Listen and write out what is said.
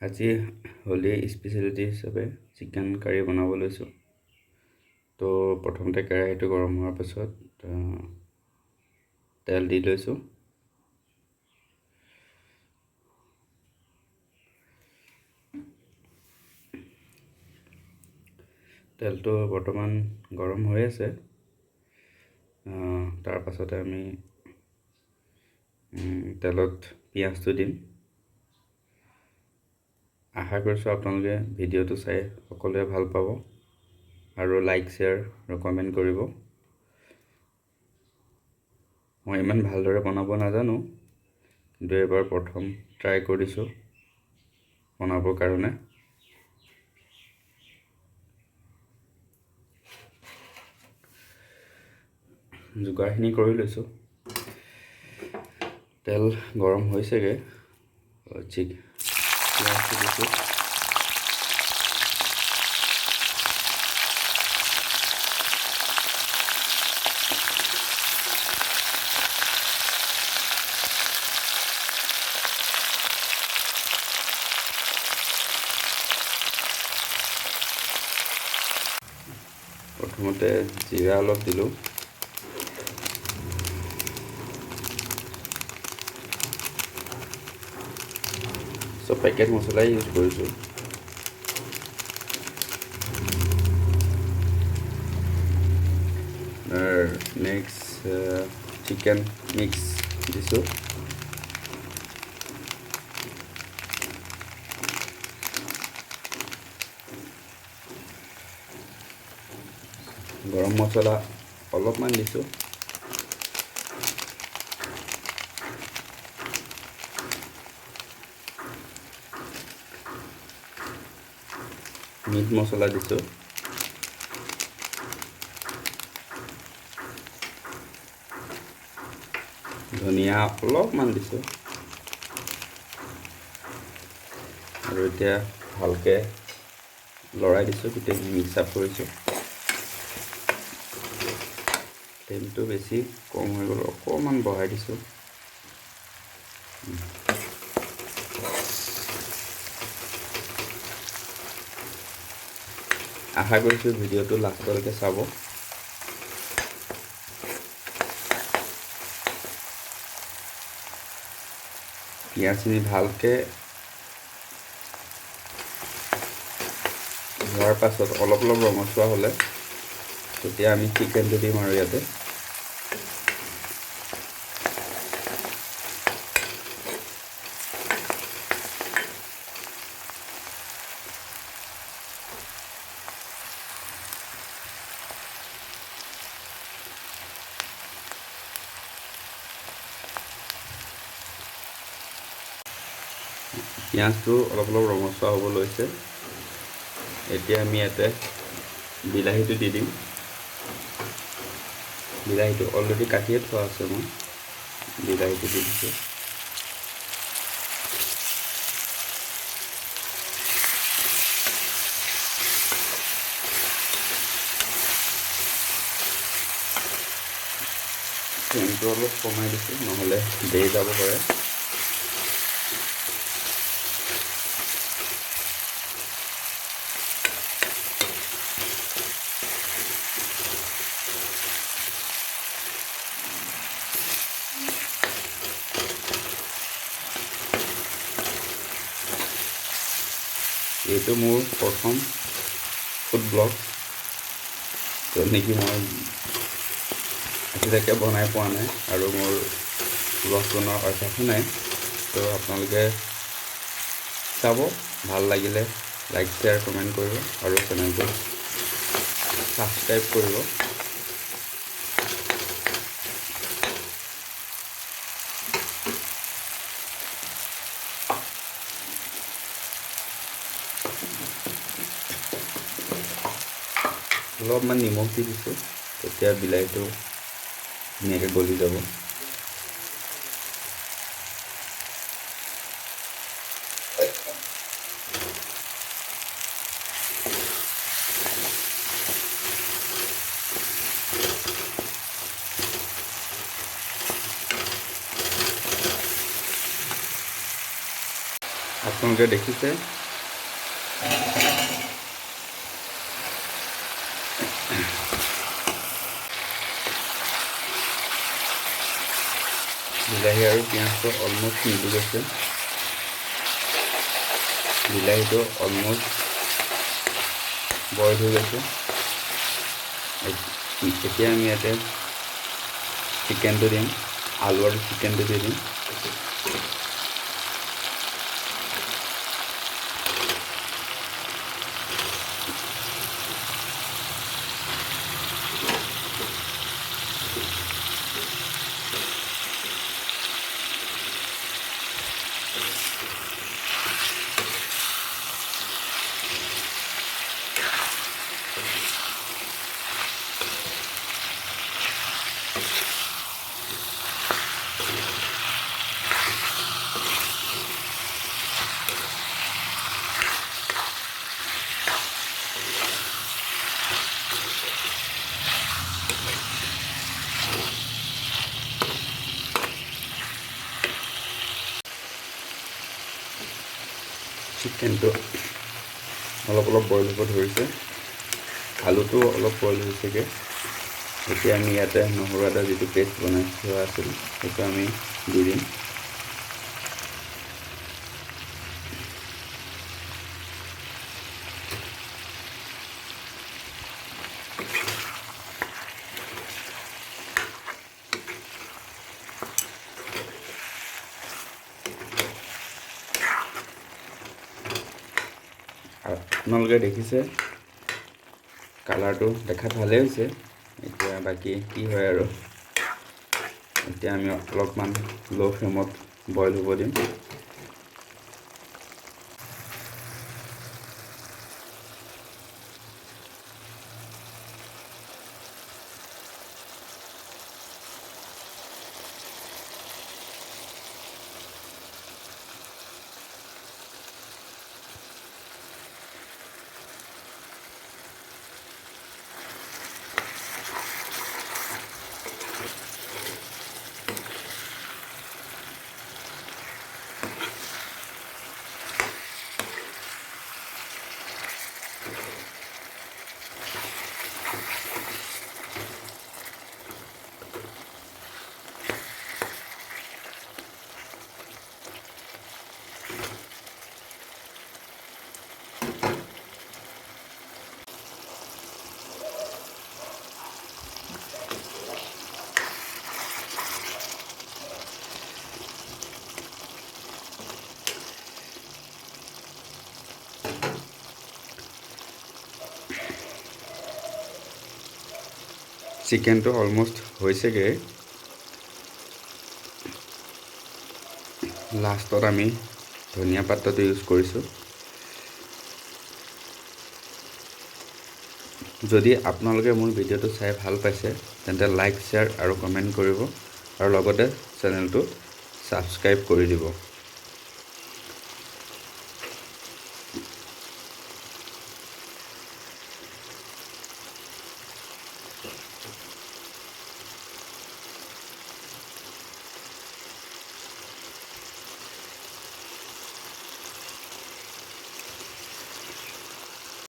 আজি হোলি স্পেচিয়েলিটি হিচাপে chicken curry বনাব লৈছোঁ। তো প্ৰথমতে কেৰাহীটো গৰম হোৱাৰ পাছত তেল দি লৈছোঁ। তেলটো বৰ্তমান গৰম হৈ আছে। তাৰ পাছতে আমি তেলত পিঁয়াজটো দিম। আশা কৰিছোঁ আপোনালোকে ভিডিঅ'টো চাই সকলোৱে ভাল পাব আৰু লাইক শ্বেয়াৰ আৰু কমেণ্ট কৰিব। মই ইমান ভালদৰে বনাব নাজানো, কিন্তু এবাৰ প্ৰথম ট্ৰাই কৰিছোঁ বনাবৰ কাৰণে। যোগাৰখিনি কৰি লৈছোঁ। তেল গৰম হৈছেগৈ, পিঁয়াজটো দিছোঁ। প্ৰথমতে জিৰা অলপ দিলোঁ। চব পেকেট মছলাই ইউজ কৰিছোঁ। নেক্সট চিকেন মিক্স দিছোঁ। গৰম মছলা অলপমান দিছোঁ। মিট মছলা দিছোঁ। ধনিয়া অলপমান দিছোঁ। আৰু এতিয়া ভালকৈ লৰাই দিছোঁ, গোটেইখিনি মিক্স আপ কৰিছোঁ। ফ্লেমটো বেছি কম হৈ গ'ল, অকণমান বঢ়াই দিছোঁ। আশা কৰিছোঁ ভিডিঅ'টো লাষ্টলৈকে চাব। পিঁয়াজখিনি ভালকৈ হোৱাৰ পাছত অলপ অলপ ৰঙচুৱা হ'লে তেতিয়া আমি চিকেনটো দিম আৰু ইয়াতে। পিঁয়াজটো অলপ অলপ ৰঙচুৱা হ'ব লৈছে। এতিয়া আমি ইয়াতে বিলাহীটো দি দিম। বিলাহীটো অলৰেডি কাটিয়ে থোৱা আছে, মই বিলাহীটো দি দিছোঁ। ফ্লেমটো অলপ কমাই দিছোঁ, নহ'লে দেৰি যাব পাৰে। এইটো মোৰ প্ৰথম ফুড ব্লগ, য'ত নেকি মই আজিলৈকে বনাই পোৱা নাই আৰু মোৰ ব্লগ বনোৱাৰ অভ্যাসো নাই। তো আপোনালোকে চাব, ভাল লাগিলে লাইক শ্বেয়াৰ কমেণ্ট কৰিব আৰু চেনেলটো ছাবস্ক্ৰাইব কৰিব। অলপমান নিমখ দি দিছোঁ, তেতিয়া বিলাহীটো ধুনীয়াকৈ গলি যাব। আপোনালোকে দেখিছে বিলাহী আৰু পিঁয়াজটো অলমষ্ট মিলি গৈছে। বিলাহীটো অলমষ্ট বইল হৈ গৈছে। এতিয়া আমি ইয়াতে চিকেনটো দিম, আলু আৰু চিকেনটো দি দিম। চিকেনটো অলপ বইল হ'ব ধৰিছে, আলুটো অলপ বইল হৈছেগৈ। এতিয়া আমি ইয়াতে নহৰু আদা যিটো পেষ্ট বনাই থোৱা আছিল সেইটো আমি দি দিম। আপোনালোকে দেখিছে কালাৰটো দেখাত ভালেই হৈছে। এতিয়া বাকী কি হয় আৰু, এতিয়া আমি অলপমান ল' ফ্লেমত বইল হ'ব দিম। চিকেনটো অলমষ্ট হৈছেগৈ। লাষ্টত আমি ধনিয়া পাতটো ইউজ কৰিছোঁ। যদি আপোনালোকে মোৰ ভিডিঅ'টো চাই ভাল পাইছে তেন্তে লাইক, শ্বেয়াৰ আৰু কমেণ্ট কৰিব, আৰু লগতে চেনেলটো ছাবস্ক্ৰাইব কৰি দিব।